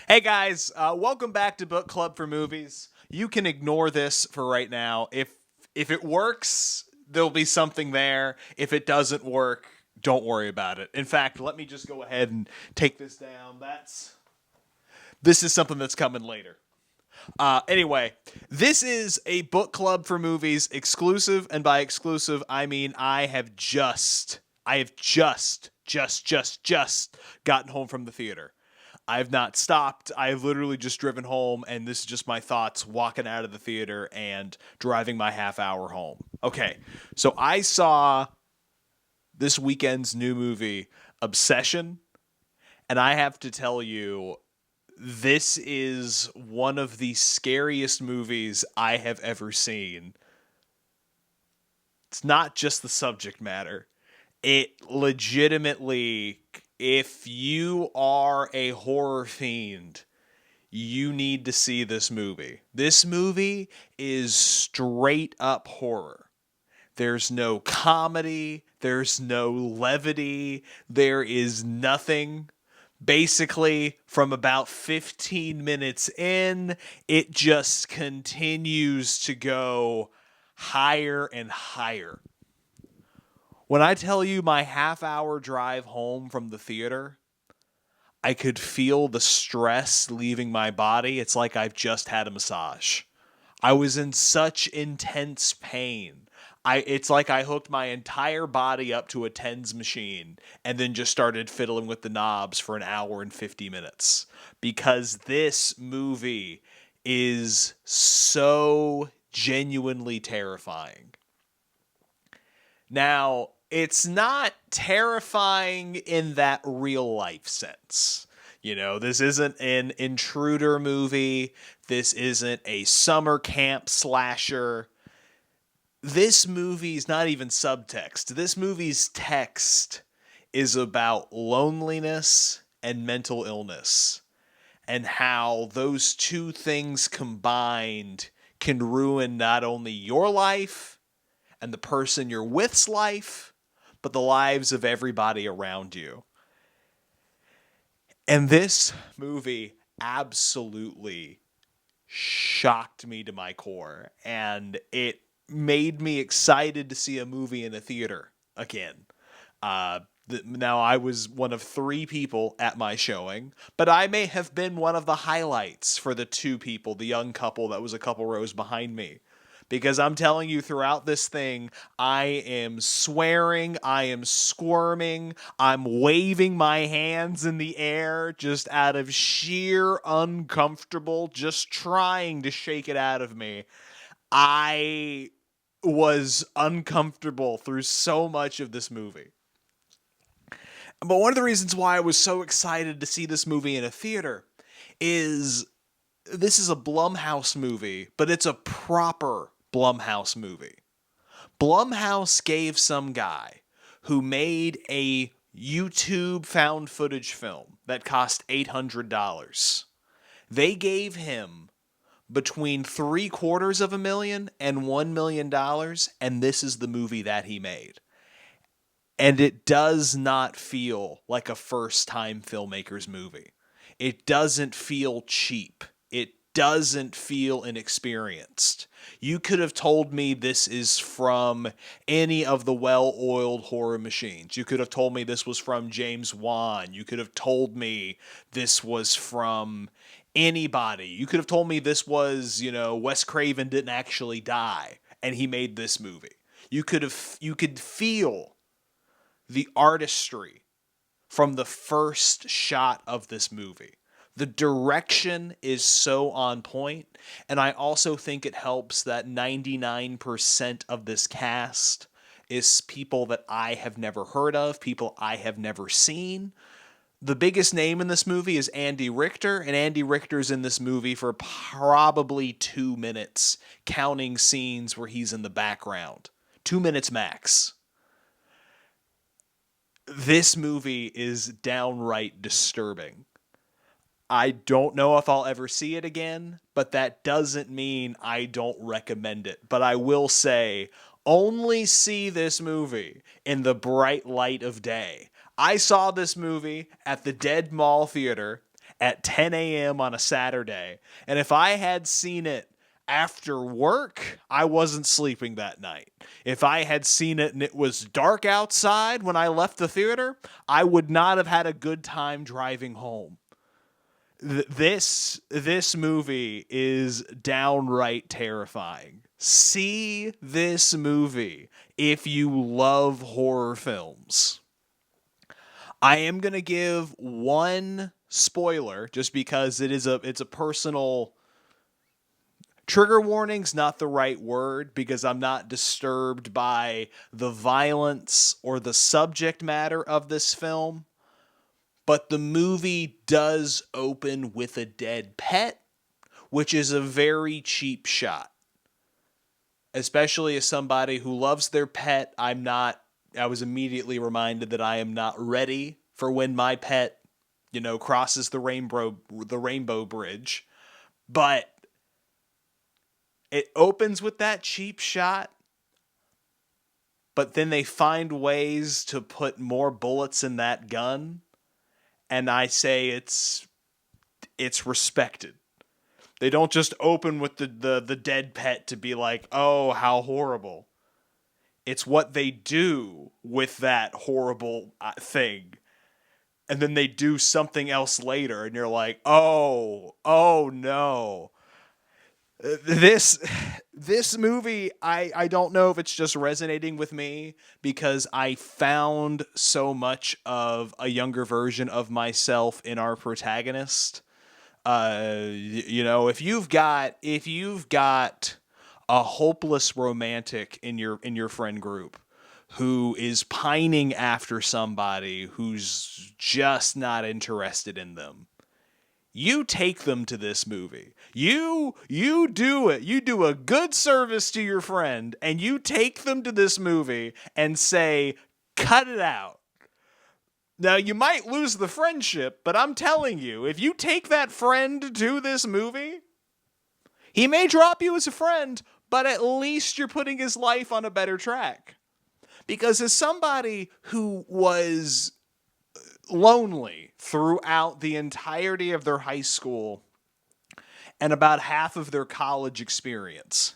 Hey guys, welcome back to Book Club for Movies. You can ignore this for right now. If it works, there'll be something there. If it doesn't work, don't worry about it. In fact, let me just go ahead and take this down. This is something that's coming later. Anyway, this is a Book Club for Movies exclusive, and by exclusive, I mean I have just gotten home from the theater. I've not stopped. I've literally just driven home, and this is just my thoughts walking out of the theater and driving my half hour home. Okay, so I saw this weekend's new movie, Obsession, and I have to tell you, this is one of the scariest movies I have ever seen. It's not just the subject matter. It legitimately, if you are a horror fiend, you need to see this movie. This movie is straight up horror. There's no comedy, there's no levity, there is nothing. Basically, from about 15 minutes in, it just continues to go higher and higher. When I tell you my half hour drive home from the theater, I could feel the stress leaving my body. It's like I've just had a massage. I was in such intense pain. It's like I hooked my entire body up to a TENS machine and then just started fiddling with the knobs for an hour and 50 minutes because this movie is so genuinely terrifying. Now, it's not terrifying in that real life sense. This isn't an intruder movie. This isn't a summer camp slasher. This movie's not even subtext. This movie's text is about loneliness and mental illness and how those two things combined can ruin not only your life and the person you're with's life, but the lives of everybody around you. And this movie absolutely shocked me to my core, and it made me excited to see a movie in a theater again. Now, I was one of three people at my showing, but I may have been one of the highlights for the two people, the young couple that was a couple rows behind me. Because I'm telling you, throughout this thing, I am swearing, I am squirming, I'm waving my hands in the air just out of sheer uncomfortable, just trying to shake it out of me. I was uncomfortable through so much of this movie. But one of the reasons why I was so excited to see this movie in a theater is this is a Blumhouse movie, but it's a proper Blumhouse movie. Blumhouse gave some guy who made a YouTube found footage film that cost $800. They gave him between $750,000 and $1 million, and this is the movie that he made. And it does not feel like a first time filmmaker's movie. It doesn't feel cheap. It doesn't feel inexperienced. You could have told me this is from any of the well-oiled horror machines. You could have told me this was from James Wan. You could have told me this was from anybody. You could have told me this was, Wes Craven didn't actually die and he made this movie. You could feel the artistry from the first shot of this movie. The direction is so on point, and I also think it helps that 99% of this cast is people that I have never heard of, people I have never seen. The biggest name in this movie is Andy Richter, and Andy Richter's in this movie for probably 2 minutes, counting scenes where he's in the background. 2 minutes max. This movie is downright disturbing. I don't know if I'll ever see it again, but that doesn't mean I don't recommend it. But I will say, only see this movie in the bright light of day. I saw this movie at the Dead Mall Theater at 10 a.m. on a Saturday. And if I had seen it after work, I wasn't sleeping that night. If I had seen it and it was dark outside when I left the theater, I would not have had a good time driving home. This movie is downright terrifying. See this movie if you love horror films. I am going to give one spoiler just because it's a personal trigger warning's not the right word because I'm not disturbed by the violence or the subject matter of this film. But the movie does open with a dead pet, which is a very cheap shot. Especially as somebody who loves their pet, I was immediately reminded that I am not ready for when my pet, crosses the rainbow bridge. But it opens with that cheap shot, but then they find ways to put more bullets in that gun. And I say it's respected. They don't just open with the dead pet to be like, oh, how horrible. It's what they do with that horrible thing. And then they do something else later, and you're like, oh no. This movie, I don't know if it's just resonating with me because I found so much of a younger version of myself in our protagonist. If you've got a hopeless romantic in your friend group who is pining after somebody who's just not interested in them, you take them to this movie. You do it. You do a good service to your friend, and you take them to this movie and say, cut it out. Now, you might lose the friendship, but I'm telling you, if you take that friend to this movie, he may drop you as a friend, but at least you're putting his life on a better track. Because as somebody who was lonely throughout the entirety of their high school and about half of their college experience,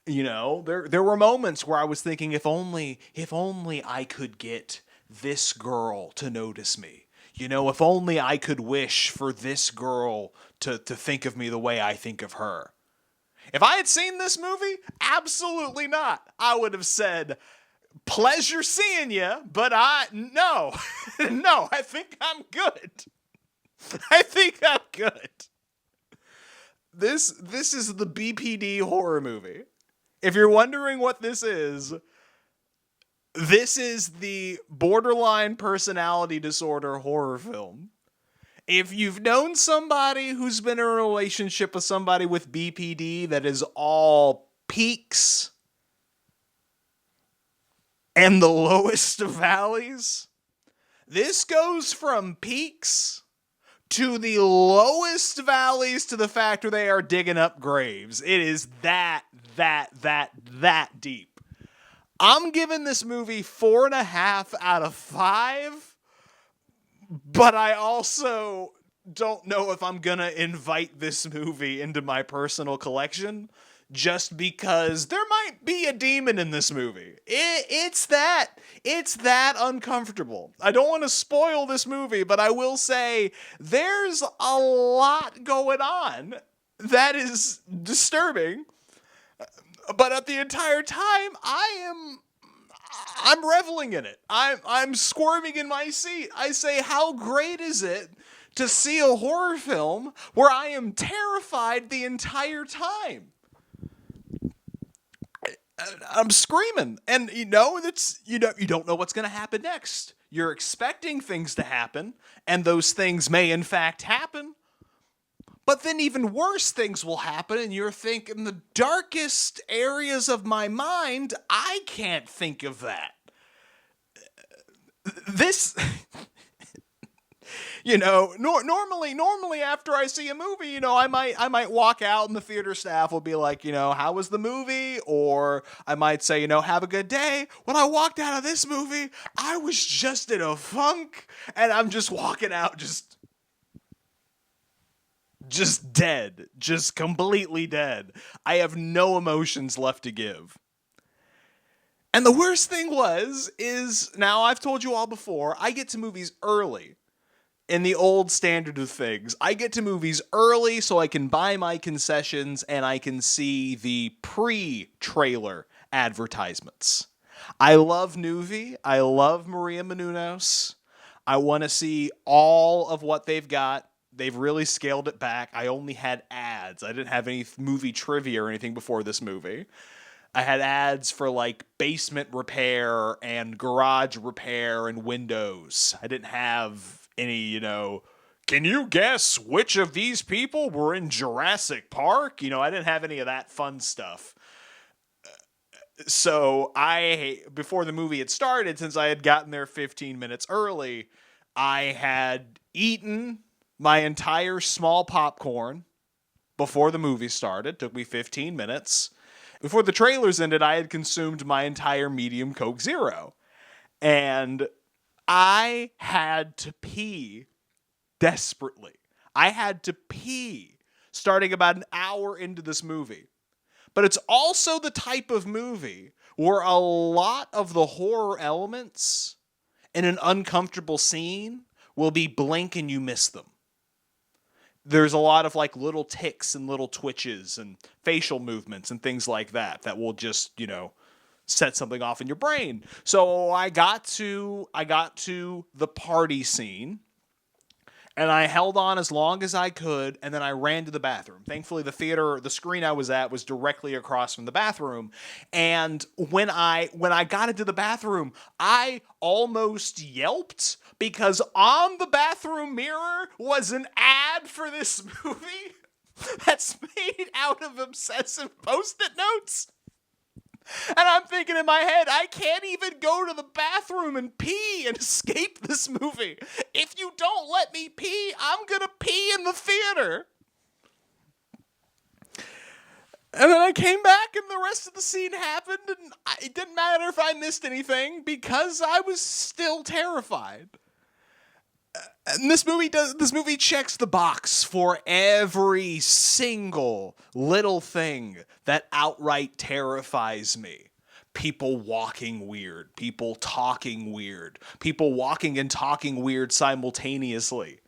there were moments where I was thinking, if only I could get this girl to notice me. If only I could wish for this girl to think of me the way I think of her. If I had seen this movie, absolutely not. I would have said, pleasure seeing you, but no, I think I'm good. This is the BPD horror movie. If you're wondering what this is the borderline personality disorder horror film. If you've known somebody who's been in a relationship with somebody with BPD that is all peaks and the lowest of valleys, this goes from peaks to the lowest valleys to the fact where they are digging up graves. It is that deep. I'm giving this movie 4.5 out of 5, but I also don't know if I'm gonna invite this movie into my personal collection just because there might be a demon in this movie. It's that uncomfortable. I don't want to spoil this movie, but I will say there's a lot going on that is disturbing. But at the entire time, I'm reveling in it. I'm squirming in my seat. I say, how great is it to see a horror film where I am terrified the entire time? I'm screaming, and you don't know what's going to happen next. You're expecting things to happen, and those things may in fact happen. But then even worse things will happen, and you're thinking, the darkest areas of my mind, I can't think of that. This, normally after I see a movie, I might walk out and the theater staff will be like, how was the movie? Or I might say, have a good day. When I walked out of this movie, I was just in a funk, and I'm just walking out just Just dead. Just completely dead. I have no emotions left to give. And the worst thing is now I've told you all before, I get to movies early. In the old standard of things, I get to movies early so I can buy my concessions and I can see the pre-trailer advertisements. I love Nuvi. I love Maria Menounos. I want to see all of what they've got. They've really scaled it back. I only had ads. I didn't have any movie trivia or anything before this movie. I had ads for like basement repair and garage repair and windows. I didn't have any, can you guess which of these people were in Jurassic Park? I didn't have any of that fun stuff. So before the movie had started, since I had gotten there 15 minutes early, I had eaten my entire small popcorn before the movie started. It took me 15 minutes. Before the trailers ended, I had consumed my entire medium Coke Zero. And I had to pee desperately. I had to pee starting about an hour into this movie. But it's also the type of movie where a lot of the horror elements in an uncomfortable scene will be blink and you miss them. There's a lot of like little ticks and little twitches and facial movements and things like that will just, set something off in your brain. So I got to the party scene and I held on as long as I could, and then I ran to the bathroom. Thankfully, the screen I was at was directly across from the bathroom. And when I got into the bathroom, I almost yelped because on the bathroom mirror was an ad for this movie that's made out of obsessive Post-it notes. And I'm thinking in my head, I can't even go to the bathroom and pee and escape this movie. If you don't let me pee, I'm going to pee in the theater. And then I came back and the rest of the scene happened, and it didn't matter if I missed anything because I was still terrified. And this movie checks the box for every single little thing that outright terrifies me. People walking weird, people talking weird, people walking and talking weird simultaneously.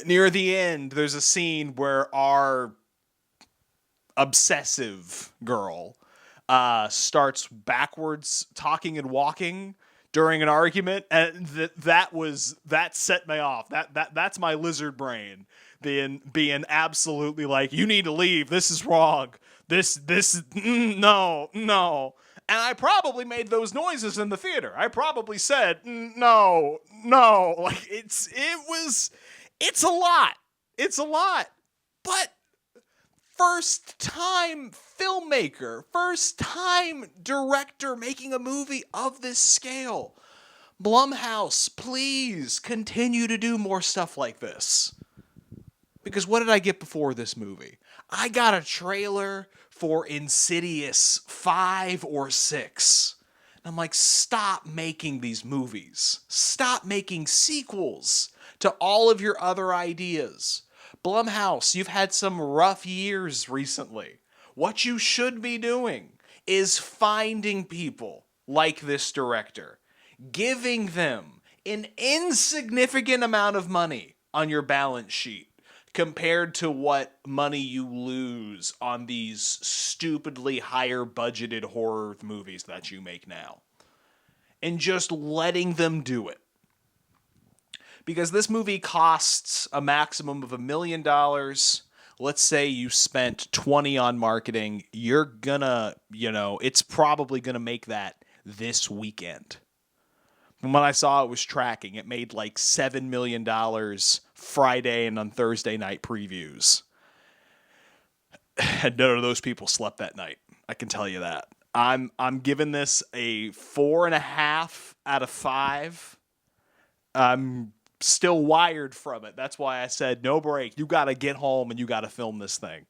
Near the end, there's a scene where our obsessive girl starts backwards talking and walking during an argument, and that set me off. That's my lizard brain being absolutely like, you need to leave. This is wrong. No. And I probably made those noises in the theater. I probably said no. Like it's a lot. It's a lot. But first time filmmaker, first time director making a movie of this scale. Blumhouse, please continue to do more stuff like this. Because what did I get before this movie? I got a trailer for Insidious 5 or 6. And I'm like, stop making these movies. Stop making sequels to all of your other ideas. Blumhouse, you've had some rough years recently. What you should be doing is finding people like this director, giving them an insignificant amount of money on your balance sheet compared to what money you lose on these stupidly higher budgeted horror movies that you make now. And just letting them do it. Because this movie costs a maximum of $1 million. Let's say you spent 20 on marketing. You're gonna, it's probably gonna make that this weekend. From what I saw, it was tracking. It made like $7 million Friday and on Thursday night previews. And none of those people slept that night. I can tell you that. I'm giving this a 4.5 out of 5. I'm still wired from it. That's why I said no break. You got to get home and you got to film this thing.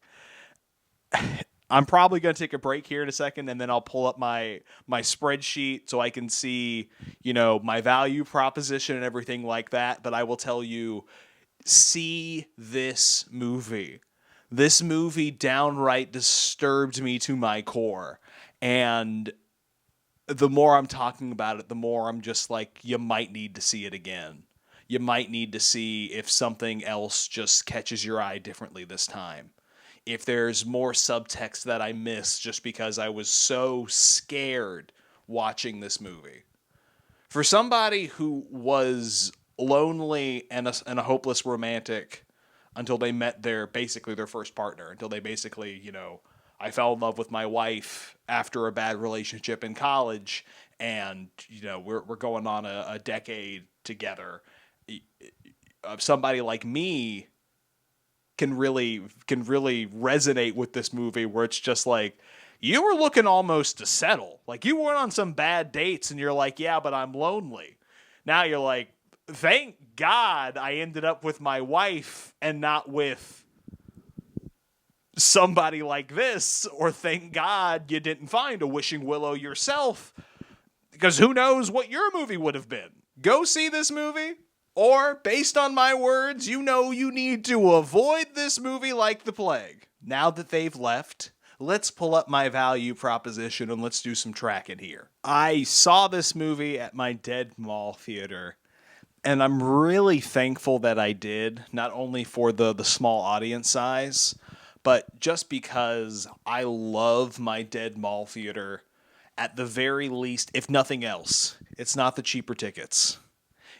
I'm probably going to take a break here in a second, and then I'll pull up my spreadsheet so I can see, my value proposition and everything like that. But I will tell you, see this movie. This movie downright disturbed me to my core. And the more I'm talking about it, the more I'm just like, you might need to see it again. You might need to see if something else just catches your eye differently this time. If there's more subtext that I missed just because I was so scared watching this movie. For somebody who was lonely and a hopeless romantic until they met their first partner, until they basically, I fell in love with my wife after a bad relationship in college, and we're going on a decade together. Somebody like me can really resonate with this movie, where it's just like, you were looking almost to settle. Like, you went on some bad dates and you're like, yeah, but I'm lonely. Now you're like, thank God I ended up with my wife and not with somebody like this, or thank God you didn't find a wishing willow yourself, because who knows what your movie would have been. Go see this movie, or based on my words, you need to avoid this movie like the plague. Now that they've left, let's pull up my value proposition and let's do some tracking here. I saw this movie at my Dead Mall theater, and I'm really thankful that I did, not only for the small audience size, but just because I love my Dead Mall theater. At the very least, if nothing else, it's not the cheaper tickets.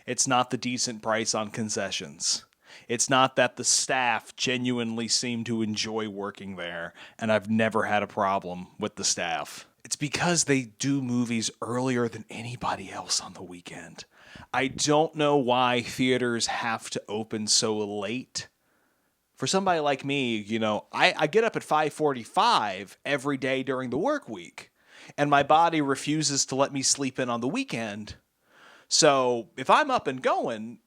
It's not the decent price on concessions. It's not that the staff genuinely seem to enjoy working there, and I've never had a problem with the staff. It's because they do movies earlier than anybody else on the weekend. I don't know why theaters have to open so late. For somebody like me, I get up at 5:45 every day during the work week, and my body refuses to let me sleep in on the weekend. So if I'm up and going,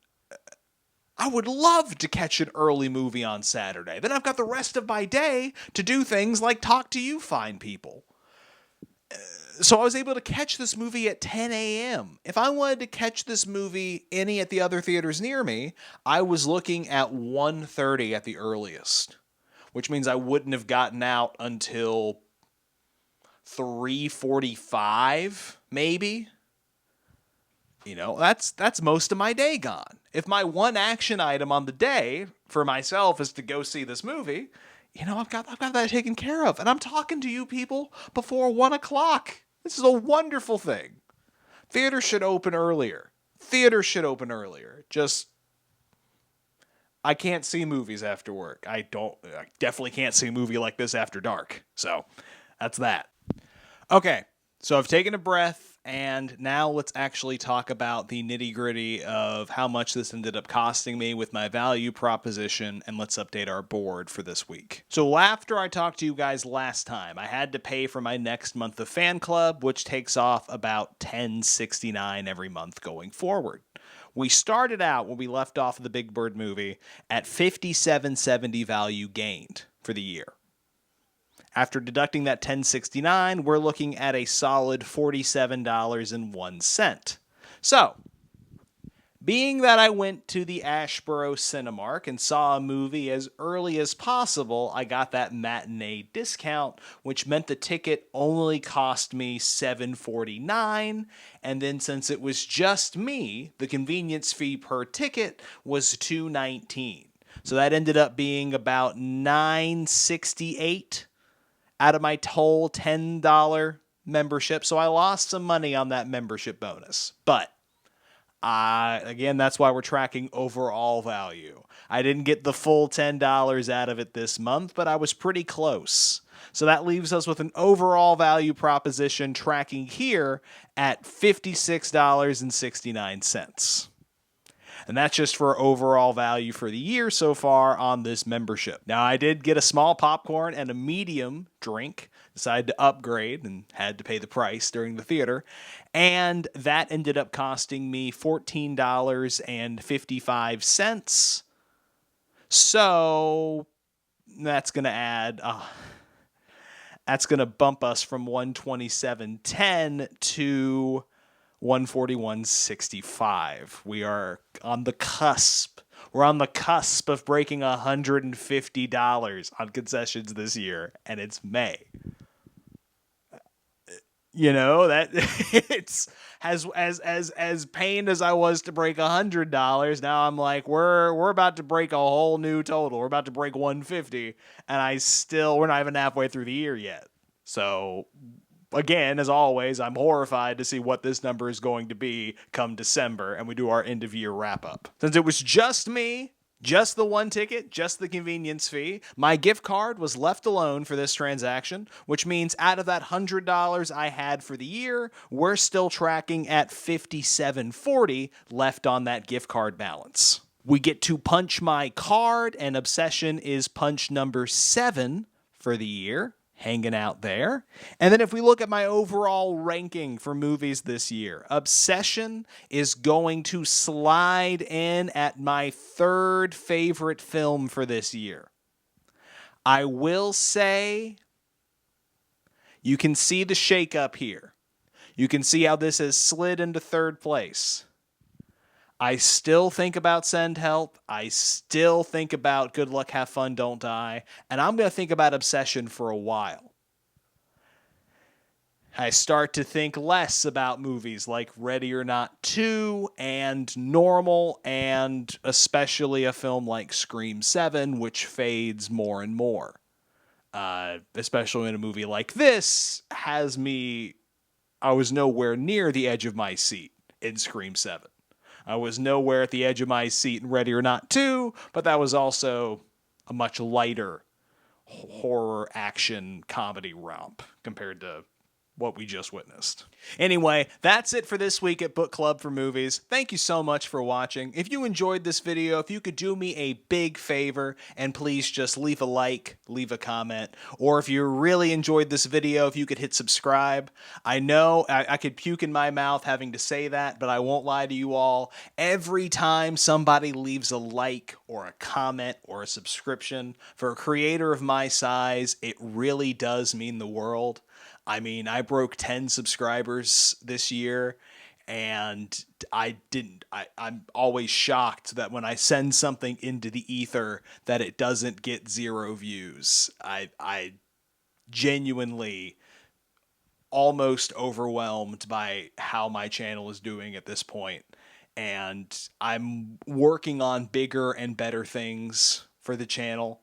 I would love to catch an early movie on Saturday. Then I've got the rest of my day to do things like talk to you fine people. So I was able to catch this movie at 10 a.m. If I wanted to catch this movie any at the other theaters near me, I was looking at 1:30 at the earliest, which means I wouldn't have gotten out until 3:45, maybe. That's most of my day gone. If my one action item on the day for myself is to go see this movie, I've got that taken care of. And I'm talking to you people before 1 o'clock. This is a wonderful thing. Theaters should open earlier. Just, I can't see movies after work. I definitely can't see a movie like this after dark. So that's that. Okay, so I've taken a breath, and now let's actually talk about the nitty-gritty of how much this ended up costing me with my value proposition, and let's update our board for this week. So after I talked to you guys last time, I had to pay for my next month of fan club, which takes off about $10.69 every month going forward. We started out, when we left off of the Big Bird movie, at $57.70 value gained for the year. After deducting that $10.69, we're looking at a solid $47.01. So, being that I went to the Ashboro Cinemark and saw a movie as early as possible, I got that matinee discount, which meant the ticket only cost me $7.49, and then since it was just me, the convenience fee per ticket was $2.19. So that ended up being about $9.68 out of my whole $10 membership. So I lost some money on that membership bonus. But, again, that's why we're tracking overall value. I didn't get the full $10 out of it this month, but I was pretty close. So that leaves us with an overall value proposition tracking here at $56.69. And that's just for overall value for the year so far on this membership. Now, I did get a small popcorn and a medium drink, decided to upgrade and had to pay the price during the theater, and that ended up costing me $14.55. So that's going to bump us from $127.10 to $141.65. We are on the cusp We're on the cusp of breaking $150 on concessions this year, and it's May. You know, that it's as pained as I was to break $100. Now I'm like, we're about to break a whole new total. We're about to break 150, and we're not even halfway through the year yet. So again, as always, I'm horrified to see what this number is going to be come December, and we do our end of year wrap up. Since it was just me, just the one ticket, just the convenience fee, my gift card was left alone for this transaction, which means out of that $100 I had for the year, we're still tracking at $57.40 left on that gift card balance. We get to punch my card, and Obsession is punch number 7 for the year, hanging out there. And then if we look at my overall ranking for movies this year, Obsession is going to slide in at my 3rd favorite film for this year. I will say you can see the shakeup here. You can see how this has slid into 3rd place. I still think about Send Help. I still think about Good Luck, Have Fun, Don't Die. And I'm going to think about Obsession for a while. I start to think less about movies like Ready or Not 2 and Normal, and especially a film like Scream 7, which fades more and more. Especially in a movie like this, I was nowhere near the edge of my seat in Scream 7. I was nowhere at the edge of my seat in Ready or Not 2, but that was also a much lighter horror action comedy romp compared to what we just witnessed. Anyway, that's it for this week at Book Club for Movies. Thank you so much for watching. If you enjoyed this video, if you could do me a big favor and please just leave a like, leave a comment, or if you really enjoyed this video, if you could hit subscribe. I know I could puke in my mouth having to say that, but I won't lie to you all. Every time somebody leaves a like or a comment or a subscription, for a creator of my size, it really does mean the world. I mean, I broke 10 subscribers this year, and I'm always shocked that when I send something into the ether that it doesn't get 0 views. I genuinely almost overwhelmed by how my channel is doing at this point, and I'm working on bigger and better things for the channel.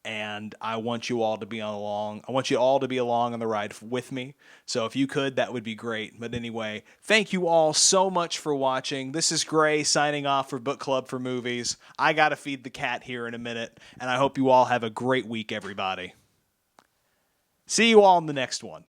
And I want you all to be along. I want you all to be along on the ride with me. So if you could, that would be great. But anyway, thank you all so much for watching. This is Gray signing off for Book Club for Movies. I got to feed the cat here in a minute. And I hope you all have a great week, everybody. See you all in the next one.